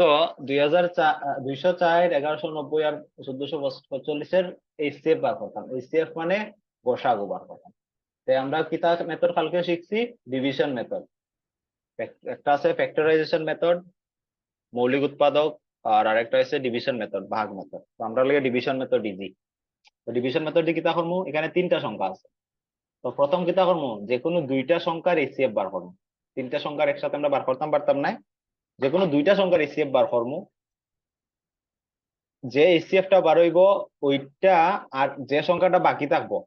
তো 204 1190 আর 1445-এর এইচসিএফ বার করতাম। এইচসিএফ মানে গসাগু বার করতাম। তাই আমরা কিতা মেথড কালকে শিখছি? Division method. একটা আছে ফ্যাক্টরাইজেশন মেথড, মৌলিক উৎপাদক, আর আরেকটা আছে ডিভিশন মেথড, ভাগ মেথড। তো আমরা লাগে ডিভিশন মেথড ইজি। তো ডিভিশন মেথড দিয়ে কিতা করবো? এখানে তিনটা সংখ্যা আছে। তো প্রথম কিতা করবো? যে কোনো দুইটা সংখ্যার এইচসিএফ বার করবো। তিনটা সংখ্যার একসাথে আমরা বার করতাম পারতাম না, যে কোনো দুইটা সংখ্যার এইচসিএফ বার করবো। যে এইচসিএফটা বার হইব ওইটা, আর যে সংখ্যাটা বাকি থাকবো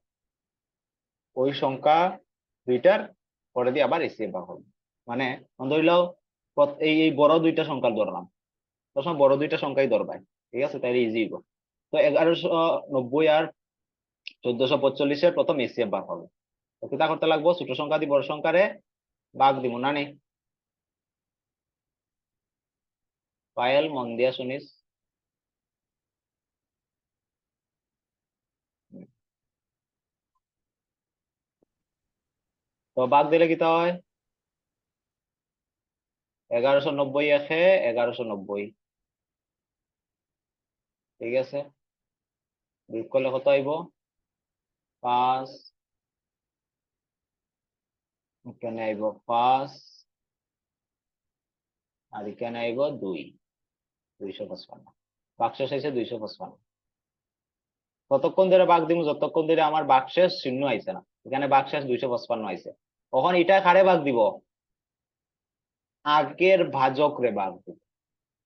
ওই সংখ্যা দুইটার পরে দিয়ে আবার এইচসিএফ বার করবো। মানে ধরিলাও এই এই বড় দুইটা সংখ্যা ধরলাম, তখন বড় দুইটা সংখ্যাই ধরবাই। ঠিক আছে, তাইলে ইজি হইব। তো 1190 আর 1445-এর প্রথম এইচসিএফ বার হবে। তো কিতা করতে লাগবো? ছোট সংখ্যা দিয়ে বড় সংখ্যারে ভাগ দিব না নি? পায়েল, মন দিয়া শুনিস। তো ভাগ দিলে কিতা হয়? 1190 একে 1190। ঠিক আছে, বিয়োগ করলে কত আইব? 5, এখানে আইব 5, আর এখানে আইব 2, 255। বাক্সেস হয়েছে 255। ততক্ষণ ধরে ভাগ দিব যতক্ষণ ধরে আমার বাক্সেস শূন্য আইছে না। এখানে বাক্সেস 255 আইছে। তখন এটা কারে ভাগ দিব? আগের ভাজক রে ভাগ দিব।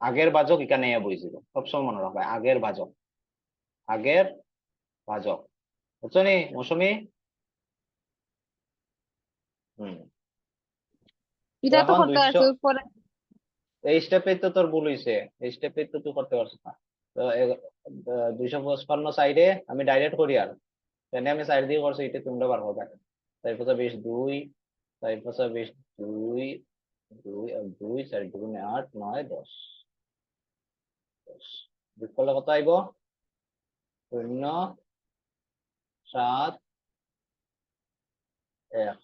আগের ভাজক এখানে বইছিল, সবসময় মনে রাখবে, আগের ভাজক, আগের ভাজক। বুঝছো নি মৌসুমী? হম। তো এটা তো এখন করতে 200, আছে পরে। এই স্টেপে তো তোর ভুল হয়েছে। এই স্টেপে তো তুই করতে পারছিস না। তো 255 সাইডে আমি ডাইরেক্ট করি, আর এখানে আমি সাইড দিয়ে করছি, এটা তোমরা বার হবে। 420 2, 420 2, 2 আর 2, 4 2 8 9 10। যোগ করলে কত আইব? 0 7 1।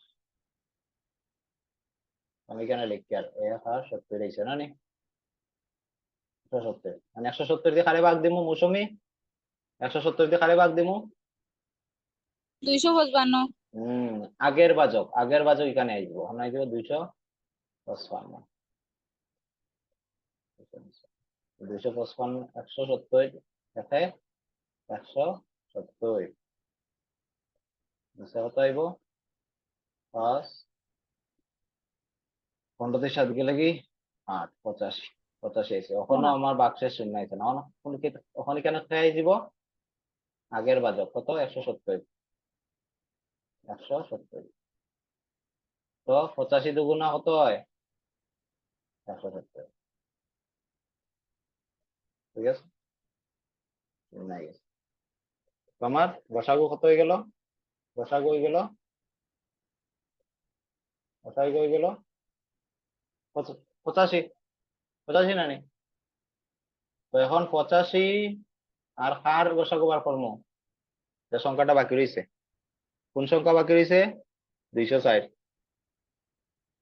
আমি এখানে লিখি আর 1 আর 70 হয়েছে না নি? 170, মানে 170 দিয়ে কারে ভাগ দিমু মৌসুমী? 170 দিয়ে কারে ভাগ দিমু? 255। হম। আগের ভাজক, আগের ভাজক এখানে আসবো, আমরা আসবো 255। 255 170 একে 170। কত আইব? 5, 15 দিয়ে 7 গেলে কি 8, 85। 85 আছে। এখনো আমার বাক্সের শূন্য আছে না? ওখানে কেন খেয়ে দিব? আগের ভাজক কত? 170। 170। তো 85 দুগুণা কত হয়? 170। ঠিক আছে, নাই গেছে। তোমার গসাগু কত হয়ে গেল? গসাগু হয়ে গেল, গসাগু হয়ে গেল 85। 85 না নি? তো এখন 85 আর কার গসাগু বার করবো? যে সংখ্যাটা বাকি রয়েছে, কোন সংখ্যা বাকি রয়েছে? 260।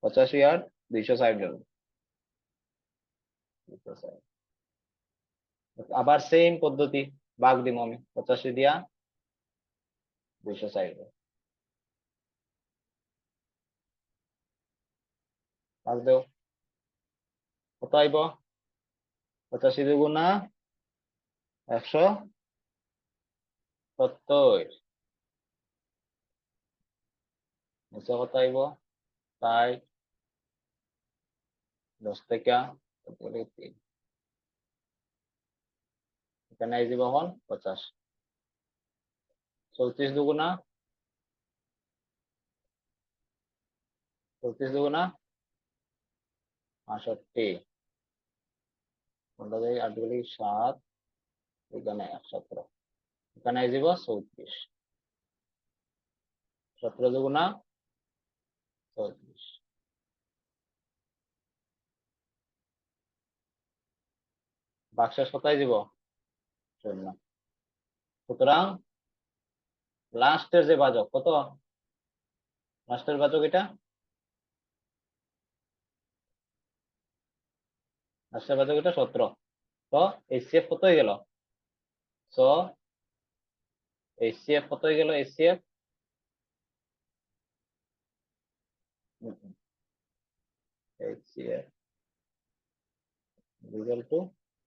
85 আর 260 গেল 260। আবার সেম পদ্ধতি, ভাগ দিব আমি 85 দিয়া 260। ভাগ দেও, কত আইব? 85 দুগুণা 170। নিচে কত আইব? 60, 10 থেকে 3, এখানে আই দিব এখন 50। 34 দুগুণা 34 দুগুণা 65। 8 গুলি 7, এখানে 17। এখানে আই দিব 34। 17 দুগুণা 34। বাক্সের কোথায় দিব? শূন্য। সুতরাং লাস্টের যে ভাজক কত? লাস্টের ভাজক এটা 8 5 কত 17 তো HCF কত হয়ে গেল সো HCF কত হয়ে গেল HCF HCF equal to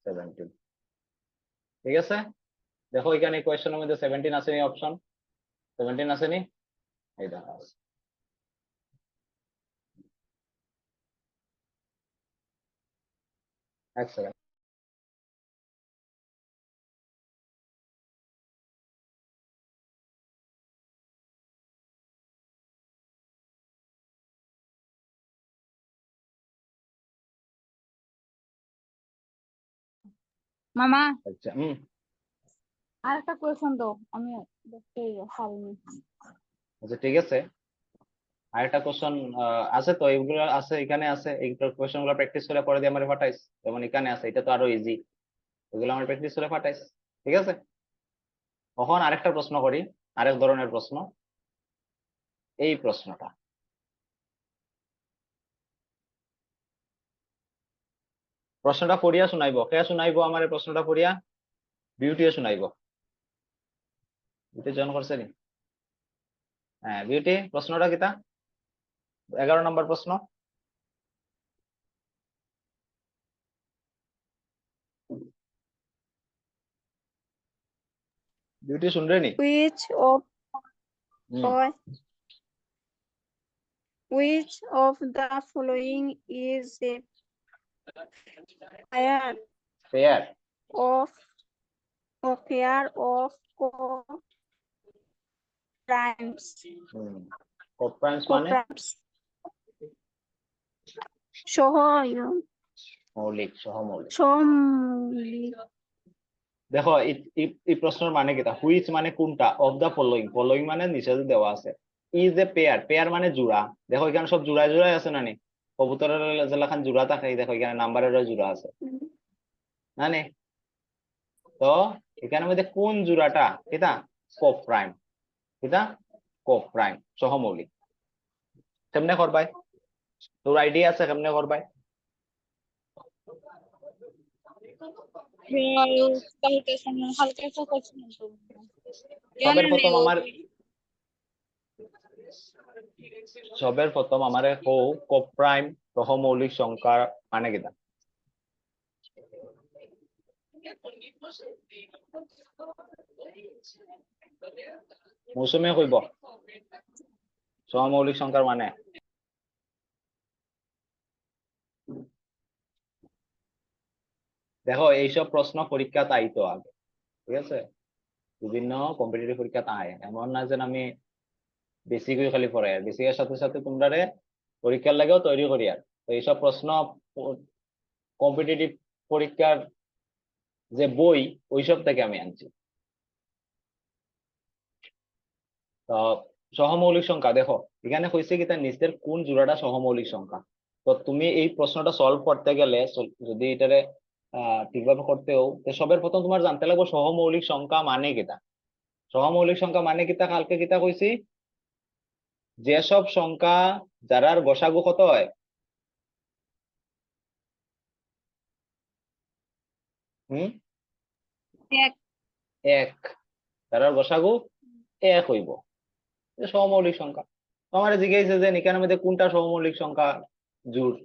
17 ঠিক আছে দেখো এখানে কোয়েশ্চেনের মধ্যে 17 আসেনি অপশন 17 আসেনি এই দেখো আছে এক সেকেন্ড মামা আচ্ছা আর একটা কোয়েশ্চন দাও, আমি দেখতে পারিনি। আচ্ছা ঠিক আছে আরেকটা কোশ্চেন আছে তো এইগুলো আছে এখানে আছে এই কোশ্চেন গুলো প্র্যাকটিস করে পরে দিয়ে আমার পাঠাইস যেমন এখানে আছে এটা তো আরো ইজি এগুলো আমার প্র্যাকটিস করে পাঠাইস ঠিক আছে তখন আরেকটা প্রশ্ন করি আরেক ধরনের প্রশ্ন এই প্রশ্নটা প্রশ্নটা পড়িয়া শুনাইব কে শুনাইব আমার এই প্রশ্নটা পড়িয়া বিউটিও শুনাইব বিউটি জয়েন করছে নি হ্যাঁ বিউটি প্রশ্নটা কিতা 11 নম্বর প্রশ্ন বিউটি শুনরে নি Which of hmm which of the following is a pair pair of co-primes? কোপ্রাইমস মানে Co-primes. সহমৌলিক। মৌলিক সহমৌলিক সহমৌলিক। দেখো এই প্রশ্নের মানে কিটা হুইচ মানে কোনটা অফ দা ফলোইং ফলোইং মানে নিচে যে দেওয়া আছে ইজ এ পেয়ার পেয়ার মানে জোড়া দেখো এখানে সব জোড়ায় জোড়ায় আছে না নি কবুতরের যেলাখান জোড়া থাকে দেখো এখানে নাম্বারেরও জোড়া আছে না নি তো এখানের মধ্যে কোন জোড়াটা কিটা কোপ্রাইম কিটা কোপ্রাইম সহমৌলিক কেমনে করবাই তোর আইডিয়া আছে কেমনে করবাই হালকা একটা কোয়েশ্চেন সবের প্রথম আমার সবের প্রথম আমারে কো কোপ্রাইম সহমৌলিক সংখ্যা মানে কিটা মৌসুমে কইব সহমৌলিক সংখ্যার মানে দেখো এইসব প্রশ্ন পরীক্ষাতে আইতো আগে ঠিক আছে বিভিন্ন কম্পিটিটিভ পরীক্ষাতে আয় এমন না যে আমি বেসিকই খালি পড়াই আর বেসিকের সাথে সাথে তোমরা পরীক্ষার লাগেও তৈরি করি আর তো এইসব প্রশ্ন কম্পিটিটিভ পরীক্ষার যে বই ওইসব থেকে আমি আনছি তো সহমৌলিক সংখ্যা দেখো এখানে হয়েছে কি তার নিচের কোন জোড়াটা সহমৌলিক সংখ্যা তো তুমি এই প্রশ্নটা সলভ করতে গেলে যদি এটারে ঠিকভাবে করতেও সবের প্রথম তোমার জানতে লাগবে সহমৌলিক সংখ্যা মানে কিটা সহমৌলিক সংখ্যা মানে কিতা কালকে কিতা কইছি যেসব সংখ্যা যারার গসাগু কত হয় হুম এক যারার গসাগু এক হইব সহমৌলিক সংখ্যা তোমার জিজ্ঞাসা যে এখানের মধ্যে কোনটা সহমৌলিক সংখ্যা জোড়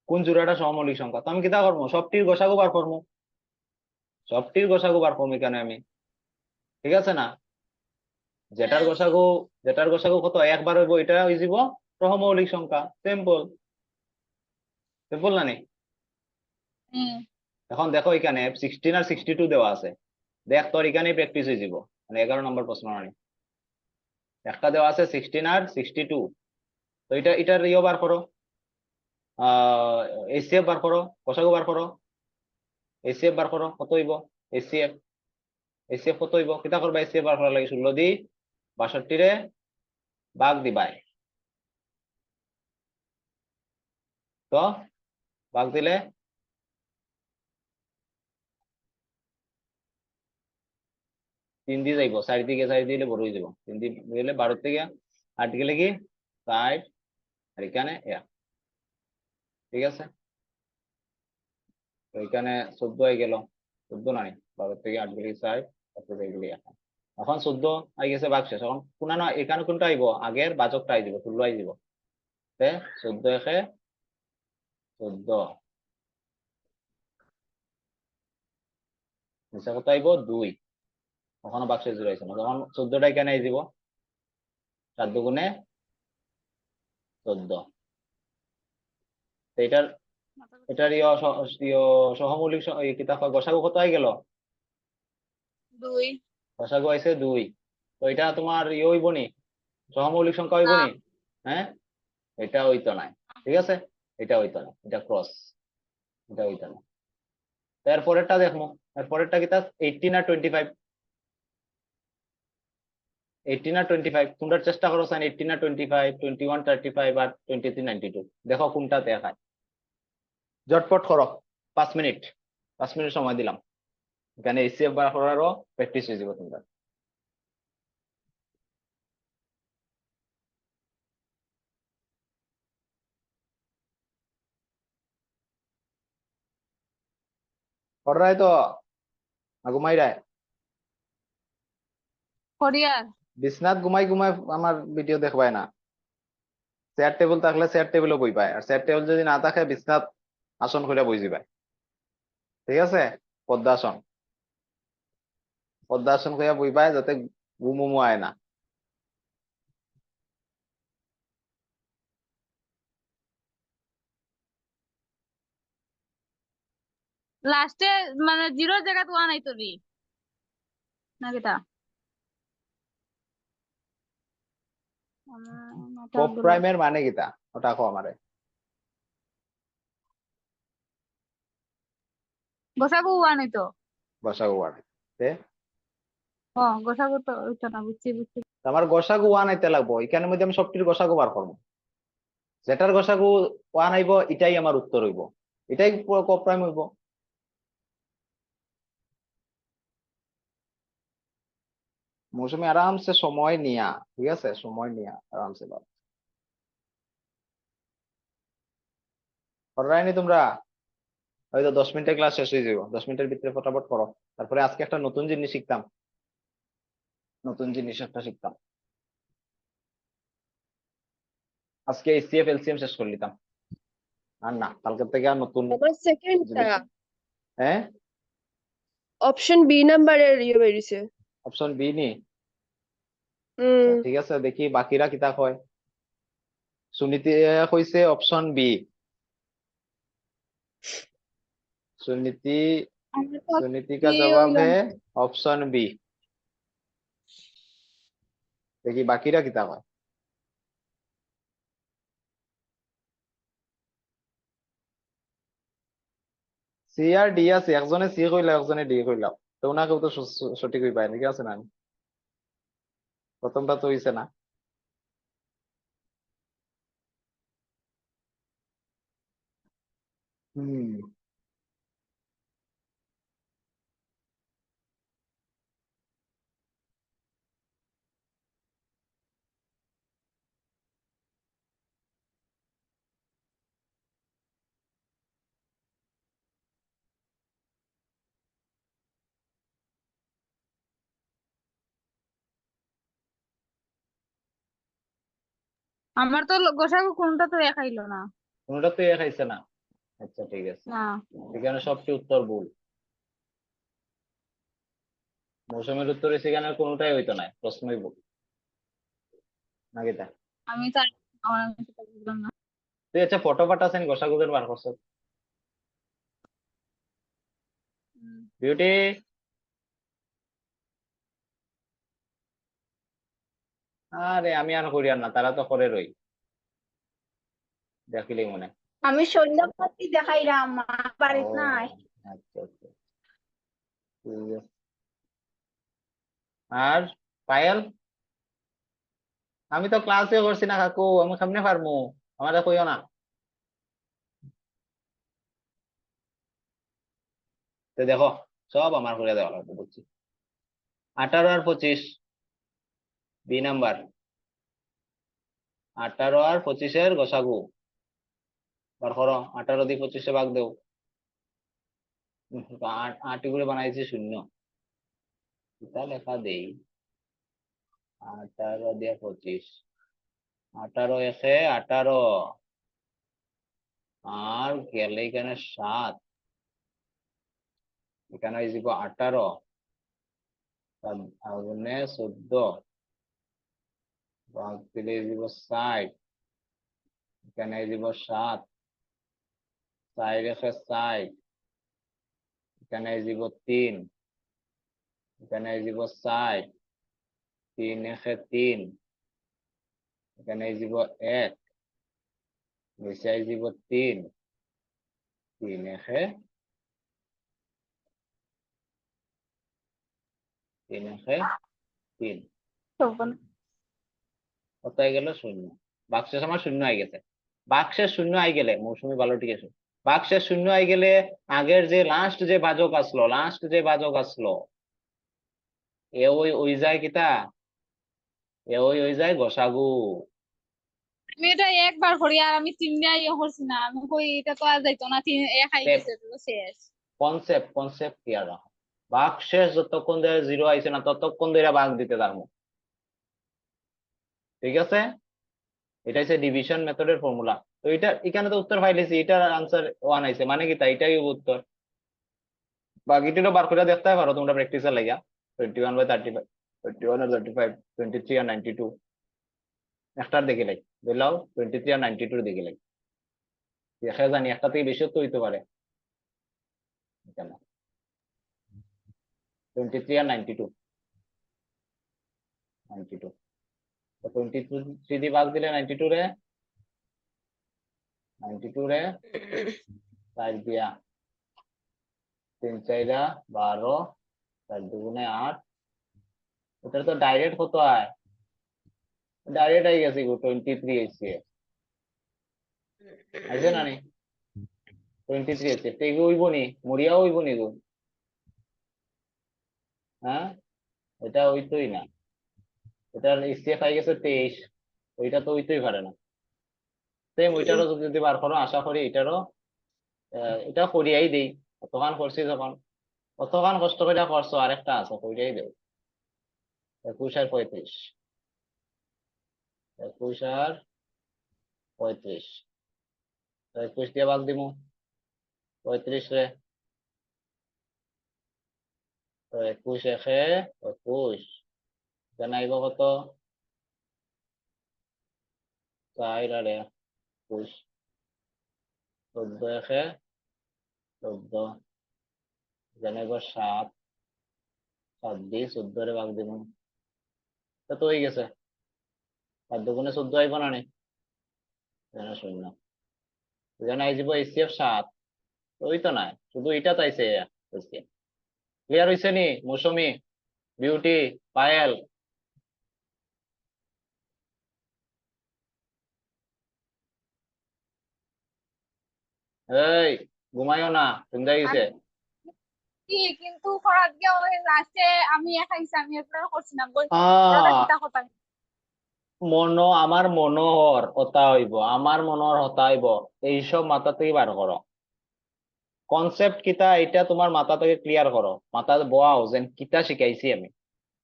কোন জোড়াটা সহমৌলিক সংখ্যা তো আমি কিতা করবো সবটির গসাগু বার করবো সবটির গসাগু বার করবো এখানে আমি ঠিক আছে না যেটার গসাগু কত একবার হইব এটা হয়ে যাব সহমৌলিক সংখ্যা সিম্পল সিম্পল না নি এখন দেখো এখানে 16 আর 62 দেওয়া আছে দেখ তোর এখানে প্র্যাকটিস হয়ে যাব মানে 11 নম্বর প্রশ্ন মানে একটা দেওয়া আছে 16 আর 62 তো এটার ইয়ে বার করো এসিএফ বার করো গসাগু বার করো এসিএফ বার করো কত হইব এসিএফ এসিএফ কত হইব কিতা করবা এসিএফ বার করার লাগে 16 দি 62 রে ভাগ দিবাই তো ভাগ দিলে 3 দিয়ে যাইব 4 দিকে 4 দিলে বড় হয়ে যাব 3 দিয়ে গেলে 12 থেকে 8 গেলে কি 60 আর এখানে ঠিক আছে এখানে 14 হয়ে গেল, 14 নাই, 12 থেকে 8 গেলে 4, তারপরে এগুলি এখন 14 আই গেছে, ভাগ শেষ। এখন কোনা না এখানে কোনটা আইব, আগের বাচকটা আই দিব, 16 আই দিব। 14 একে 14, নিচে কত আইব 2, ওখানে বাক্স জুড়ে আছে না, তখন 14টা এখানে আই দিব, 4 দুগুণে 14। এটার এটার সহমৌলিক কিতা হয়, গসাগু কত হয়ে গেল, 2 গসাগু আইছে 2। তো এটা তোমার হইব নি, সহমৌলিক সংখ্যা হইব নি? হ্যাঁ, এটা হইতো না, ঠিক আছে, এটা হইতো না, এটা ক্রস, এটা হইতো না। এরপরেরটা দেখবো, এরপরেরটা কিতা 18 আর 25, 18 আর 25 তোমরা চেষ্টা করো সাইন 18 আর 25, 21 35 আর 23 92, দেখো কোনটা দেখায়। ঝটপট করো, 5 মিনিট, 5 মিনিট সময় দিলাম, এখানে এসিএফ বার করারও প্র্যাকটিস হয়ে যাবে তোমরা। করাই তো ঘুমাই রায়, কোরিয়ার বিশ্বনাথ ঘুমাই ঘুমাই আমার ভিডিও দেখবাই না। চেয়ার টেবিল থাকলে চেয়ার টেবিলও বই পায়, আর চেয়ার টেবিল যদি না থাকে বিশ্বনাথ আসন করে বই যাবে, ঠিক আছে, পদ্মাসন, পদ্মাসন করে বই পায়, যাতে ঘুমুমু আয় না। লাস্টে মানে জিরোর জায়গা 1 আইতো রে না কিতা আমার মাথা পপ গুলো প্রাইমের মানে কিতা, ওটা কো আমারে। গোসাগু 1 হইতো। গসাগু ওয়ান, গোসাগু তো হইতো না, বুঝছি বুঝছি। আমার গসাগু ওয়ান আইতে লাগবো, এখানের মধ্যে আমি সবটির গসাগু বার করবো, যেটার গসাগু ওয়ান আইব এটাই আমার উত্তর হইব, এটাই পপ প্রাইম হইব। মৌসুমী আরামসে সময় নিয়া, ঠিক আছে, সময় নিয়া আরামসে বার কররাইনি তোমরা, হয়তো 10 মিনিটের ক্লাস শেষ হয়ে যাবো, 10 মিনিটের ভিতরে ফটাফট করো। তারপরে আজকে একটা নতুন জিনিস শিখতাম, নতুন জিনিস একটা শিখতাম, আজকে এসিএফ এলসিএম শেষ করে নিতাম, আর না কালকে থেকে আর নতুন আমার সেকেন্ডটা জিনিস। হ্যাঁ, অপশন বি নাম্বারের বেরিয়েছে। অপশন বি নি, আচ্ছা হুম ঠিক আছে, দেখি বাকিরা কিতা কয়। সুনীতি কইছে অপশন বি, सुनीति, আমার তো सुनीति का কি जवाब হইলো है না। Option B. দেখি বাকিরা কিতা কয়। সি আর ডি আছে, একজনে সি কইলা একজনে ডি কইলা, তো ওনাকেও তো সঠিক হই পায় নাকি, আছে না? প্রথমটা তো হইছে না। হুম, আমার তো গোসাগু কোনটা তো দেখাইলো না। কোনটা তো এক আইছে না, আচ্ছা ঠিক আছে, না এখানে সবটি উত্তর ভুল। মৌসুমের উত্তর সেখানে কোনটাই হইতো না, প্রশ্নই ভুল নাকি তা। আমি তো আমি সেটা বুঝলাম না। তুই আচ্ছা ফটো পাঠাছেন গোসাগুদের বার করছ, হুম। বিউটি, আরে আমি আর করি আর না, তারা তো করে রই, দেখিলেই মনে। আমি সন্ধ্যাবাতি দেখাইলাম মা ও বাড়িতে নাই। আচ্ছা আচ্ছা, ঠিক আছে। আর পায়েল, আমি তো ক্লাসে করছি না কাকু, আমি সামনে পারমু, আমাদের কইও না। তো দেখো সব আমার করে দেওয়া লাগবে, বুঝছি। 18 আর 25, বি নাম্বার, 18 আর 25-এর গসাগু বার করো, 18 দিয়ে 25-এ ভাগ দেও, 8 করে বানাইছি শূন্য, এটা লেখা দেই 18 দিয়ে 25, 18 এসে 18, আর গেলে এখানে 7, এখানে হয়ে যাব 18, আগুনে 14, ভাগ দিলে হয়ে যাব 60, এখানে হয়ে যাব 7, 4 এসে 60, এখানে হয়ে যাব 3, এখানে হয়ে যাব 60, 3 এসে 3, এখানে হয়ে যাব 1, নিচে হয়ে যাব 3, 3 এসে 3, কত হয়ে গেল? শূন্য। বাক্সের আমার শূন্য হয়ে গেছে। বাক্সের শূন্য হয়ে গেলে মৌসুমী ভালো ঠিক আছে, বাক্সের শূন্য হয়ে গেলে আগের যে লাস্ট যে বাজক আসলো এ ওই যায় কিতা, এ ওই যায় গসাগু। আমি এটা একবার করি আর আমি তিনটা ইয়ে করছি না, আমি কই এটা তো আর যাইতো না, একাই গেছে তো শেষ। কনসেপ্ট ক্লিয়ার রাখো। বাঘ শেষ যতক্ষণ ধরে 0 আইছে না ততক্ষণ ধরে বাঘ দিতে থাকবো, ঠিক আছে? এটা হচ্ছে ডিভিশন মেথডের ফর্মুলা। তো এটা এখানে তো উত্তর পাইলেছি, এটার আনসার 1 আইছে, মানে কি তাই এটাই উত্তর। বাকিটিরও বার করে দেখতে পারো তোমরা প্র্যাকটিসের লাগা। 21/35, 21 আর 35, 23 আর 92, একটার দিকে লাই দিলাও 23 আর 92 দিকে লাই, দেখা জানি একটা থেকে বেশি তো হইতে পারে। এখানে 23 আর 92, 92, তো 23 দিয়ে ভাগ দিলে 92 রে 4 দিয়া 3 4 12, 4 2 8, এটা তো ডাইরেক্ট কত হয়, ডাইরেক্ট আই গেছে গো 23 এসে আইছে না নি 23 এসে তেগো হইব নি, মরিয়াও হইব নি গো, হ্যাঁ এটা হইতোই না, এটার এসএফ আই গেছে 23, ওইটা তো হইতোই পারে না। সেম ওইটারও যদি বার করো আশা করি এটারও এটা করিয়াই দেই, অতখান করছি যখন, অতখান কষ্ট করে করছো আরেকটা আছে করিয়াই দেই। 21 আর 35, 21 আর 35, 21 দিয়ে ভাগ দিমু 35 রে, তো 21 একে 21, এখানে আইব কত 4 আর 21, 14 একে 14, এখানে আইব 7, 7 দিয়ে 14 রে ভাগ দিমু, তো হয়ে গেছে। 7 দুগুণে 14 আইব না নি, এখানে শূন্য, এখানে আই যাব এসিএফ 7, ওই তো নাই শুধু এটা তাইছে। ক্লিয়ার হইছে নি মৌসুমী, বিউটি, পায়েল? এই ঘুমাইও না, সন্ধ্যা গেছে। কি কিন্তু করার গিয়ে ওই লাস্টে আমি একাই আমি একবার করছি না বই, দাদা আহ কিতা কথা। আমার মনোহর হতা হইব, আমার মনোহর হতা হইব, এইসব মাথা থেকে বার করো। কনসেপ্ট কিতা এটা তোমার মাথা থেকে ক্লিয়ার করো, মাথা বোয়াও যেন কিতা শিখাইছি আমি,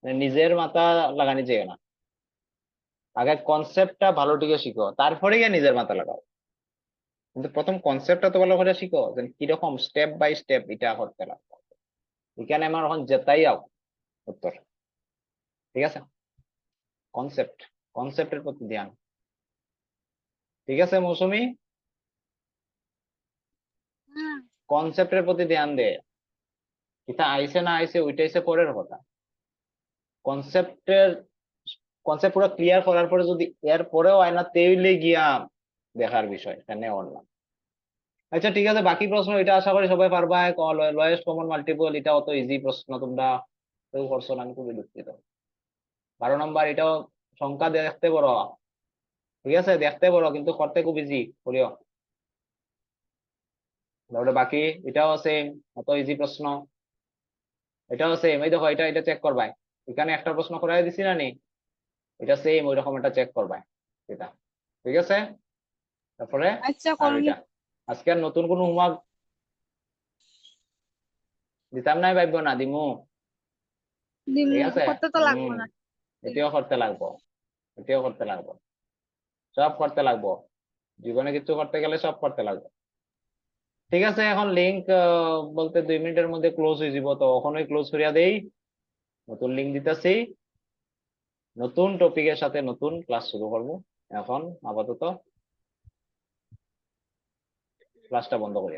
নিজের মাথা লাগানি যায় না। আগে কনসেপ্টটা ভালো থেকে শিখো, তারপরে গিয়ে নিজের মাথা লাগাও। কিন্তু প্রথম কনসেপ্টটা তো ভালো করে শিখো, যে কিরকম স্টেপ বাই স্টেপ এটা করতে লাগবে। এখানে আমার এখন যেতাই আও উত্তর, ঠিক আছে? কনসেপ্টের প্রতি ধ্যান, ঠিক আছে মৌসুমী? হুম। কনসেপ্টের প্রতি ধ্যান দে, এটা আইসে না আইসে ওইটা আইসে পরের কথা। কনসেপ্টের কনসেপ্ট পুরো ক্লিয়ার করার পরে যদি এর পরেও আয় না তেইলে গিয়া দেখার বিষয়, এখানে না। আচ্ছা ঠিক আছে, বাকি প্রশ্ন এটা আশা করি সবাই পারবা। লয়েস্ট কমন মাল্টিপল, এটা অত ইজি প্রশ্ন তোমরা কেউ করছো না, আমি খুবই দুঃখিত। 12 নম্বর এটাও সংখ্যা দেখতে বড়, ঠিক আছে দেখতে বড় কিন্তু করতে খুব ইজি করিও। তাহলে বাকি এটাও সেম, অত ইজি প্রশ্ন, এটাও সেম। এই দেখো এটা এটা চেক করবাই, এখানে একটা প্রশ্ন করাই দিছি না নি, এটা সেম ওই রকম একটা চেক করবাই এটা, ঠিক আছে? তারপরে আচ্ছা আর করুন। ওইটা আজকে আর নতুন কোনো হোমওয়ার্ক দিতাম নাই ভাববো না দিমু, ঠিক আছে? করতে তো লাগবে হুম, না। এটিও করতে লাগবো, এটিও করতে লাগবো, সব করতে লাগবো, জীবনে কিছু করতে গেলে সব করতে লাগবে। ঠিক আছে, এখন লিঙ্ক বলতে 2 মিনিটের মধ্যে ক্লোজ হয়ে যাব, তো ওখানেই ক্লোজ করিয়া দেই। নতুন লিঙ্ক দিতেছি, নতুন টপিকের সাথে নতুন ক্লাস শুরু করব। এখন আপাতত ক্লাসটা বন্ধ করি।